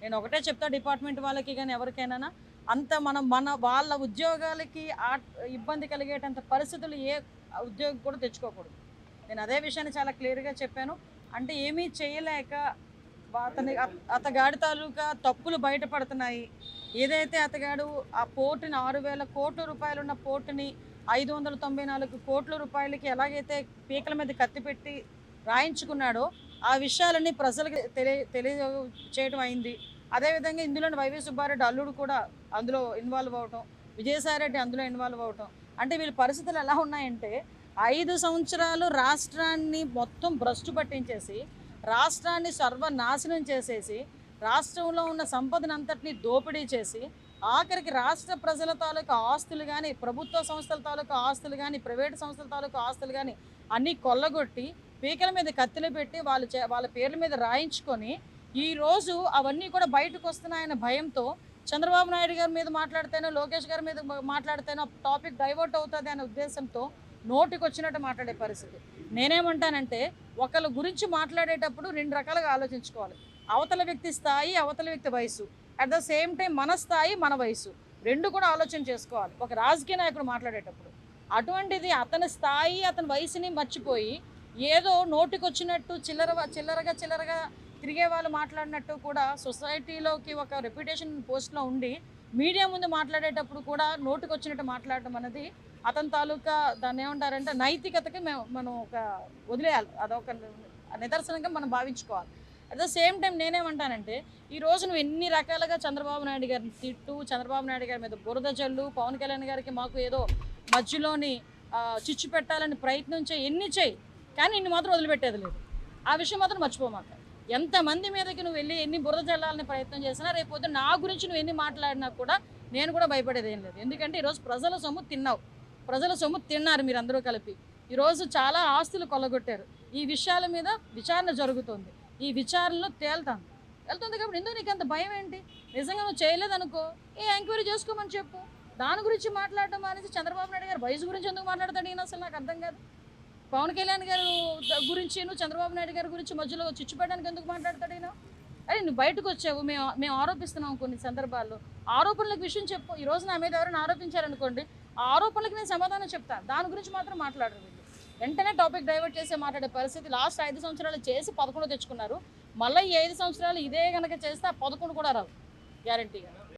నేను ఒకటే చెప్తా డిపార్ట్మెంట్ వాళ్ళకి కానీ ఎవరికైనా అంత వాళ్ళ ఉద్యోగాలకి ఇబ్బంది కలిగేటంత పరిస్థితులు ఏ ఉద్యోగం కూడా తెచ్చుకోకూడదు. నేను అదే విషయాన్ని చాలా క్లియర్గా చెప్పాను. అంటే ఏమీ చేయలేక అతగాడి తాలూకా తప్పులు బయటపడుతున్నాయి. ఏదైతే అతగాడు ఆ పోర్టుని 6,000 కోట్ల రూపాయలు ఉన్న పోర్టుని 594 కోట్ల రూపాయలకి ఎలాగైతే పీకల మీద కత్తి పెట్టి రాయించుకున్నాడో ఆ విషయాలన్నీ ప్రజలకు తెలియచేయడం అయింది. అదేవిధంగా ఇందులో వైవి సుబ్బారెడ్డి అల్లుడు కూడా అందులో ఇన్వాల్వ్ అవటం, విజయసాయిరెడ్డి అందులో ఇన్వాల్వ్ అవటం. అంటే వీళ్ళ పరిస్థితులు ఎలా ఉన్నాయంటే 5 సంవత్సరాలు రాష్ట్రాన్ని మొత్తం భ్రష్టు పట్టించేసి, రాష్ట్రాన్ని సర్వనాశనం చేసేసి, రాష్ట్రంలో ఉన్న సంపదనంతటినీ దోపిడీ చేసి, ఆఖరికి రాష్ట్ర ప్రజల తాలూకా ఆస్తులు కానీ, ప్రభుత్వ సంస్థల తాలూకా ఆస్తులు కానీ, ప్రైవేటు సంస్థల తాలూకా ఆస్తులు కానీ అన్నీ కొల్లగొట్టి పీకల మీద కత్తిలు పెట్టి వాళ్ళ పేర్ల మీద రాయించుకొని ఈరోజు అవన్నీ కూడా బయటకు వస్తున్నాయన్న భయంతో చంద్రబాబు నాయుడు గారి మీద మాట్లాడితేనో, లోకేష్ గారి మీద మాట్లాడితేనో టాపిక్ డైవర్ట్ అవుతుంది అనే ఉద్దేశంతో నోటికి వచ్చినట్టు మాట్లాడే పరిస్థితి. నేనేమంటానంటే ఒకళ్ళ గురించి మాట్లాడేటప్పుడు 2 రకాలుగా ఆలోచించుకోవాలి. అవతల వ్యక్తి స్థాయి, అవతల వ్యక్తి వయసు, అట్ ద సేమ్ టైం మన స్థాయి, మన వయసు 2 కూడా ఆలోచన చేసుకోవాలి ఒక రాజకీయ నాయకుడు మాట్లాడేటప్పుడు. అటువంటిది అతని స్థాయి, అతని వయసుని మర్చిపోయి ఏదో నోటికి వచ్చినట్టు చిల్లరగా తిరిగే వాళ్ళు మాట్లాడినట్టు కూడా సొసైటీలోకి ఒక రెప్యుటేషన్ పోస్ట్లో ఉండి మీడియా ముందు మాట్లాడేటప్పుడు కూడా నోటికి వచ్చినట్టు మాట్లాడటం అనేది అతని తాలూకా దాన్ని ఏమంటారంటే నైతికతకి మనం ఒక వదిలేయాలి. అదొక నిదర్శనంగా మనం భావించుకోవాలి. అట్ ద సేమ్ టైం నేనేమంటానంటే ఈరోజు నువ్వు ఎన్ని రకాలుగా చంద్రబాబు నాయుడు గారిని తిట్టు, చంద్రబాబు నాయుడు గారి మీద బురద జల్లు, పవన్ కళ్యాణ్ గారికి మాకు ఏదో మధ్యలోని చిచ్చు పెట్టాలని ప్రయత్నం ఎన్ని చేయి, కానీ నిన్ను మాత్రం వదిలిపెట్టేది లేదు. ఆ విషయం మాత్రం మర్చిపోమాక. ఎంతమంది మీదకి నువ్వు వెళ్ళి ఎన్ని బురద జల్లాలని ప్రయత్నం చేసినా రేపొద్దు నా గురించి నువ్వు ఎన్ని మాట్లాడినా కూడా నేను కూడా భయపడేది ఏం లేదు. ఎందుకంటే ఈరోజు ప్రజల సొమ్ము తిన్నావు, ప్రజల సొమ్ము తిన్నారు మీరందరూ కలిపి. ఈరోజు చాలా ఆస్తులు కొల్లగొట్టారు. ఈ విషయాల మీద విచారణ జరుగుతుంది. ఈ విచారణలో వెళ్తుంది కాబట్టి ఎందుకు నీకు అంత భయం ఏంటి? నిజంగా నువ్వు చేయలేదనుకో ఎంక్వైరీ చేసుకోమని చెప్పు. దాని గురించి మాట్లాడటం అనేది చంద్రబాబు నాయుడు గారు వయసు గురించి ఎందుకు మాట్లాడతాడు ఈయన అసలు నాకు అర్థం కాదు. పవన్ కళ్యాణ్ గారు గురించి నువ్వు చంద్రబాబు నాయుడు గారి గురించి మధ్యలో చిచ్చుపెట్టడానికి ఎందుకు మాట్లాడతాడు ఈయన? అరే నువ్వు బయటకు వచ్చావు, మేము ఆరోపిస్తున్నాం కొన్ని సందర్భాల్లో. ఆరోపణలకు విషయం చెప్పు. ఈరోజు నా మీద ఎవరైనా ఆరోపించారనుకోండి, ఆ ఆరోపణలకు నేను సమాధానం చెప్తాను. దాని గురించి మాత్రం మాట్లాడరు వీళ్ళు. వెంటనే టాపిక్ డైవర్ట్ చేసే మాట్లాడే పరిస్థితి. లాస్ట్ 5 సంవత్సరాలు చేసి 11 తెచ్చుకున్నారు. మళ్ళీ ఈ 5 సంవత్సరాలు ఇదే కనుక చేస్తే ఆ 11 కూడా రావు గ్యారంటీగా.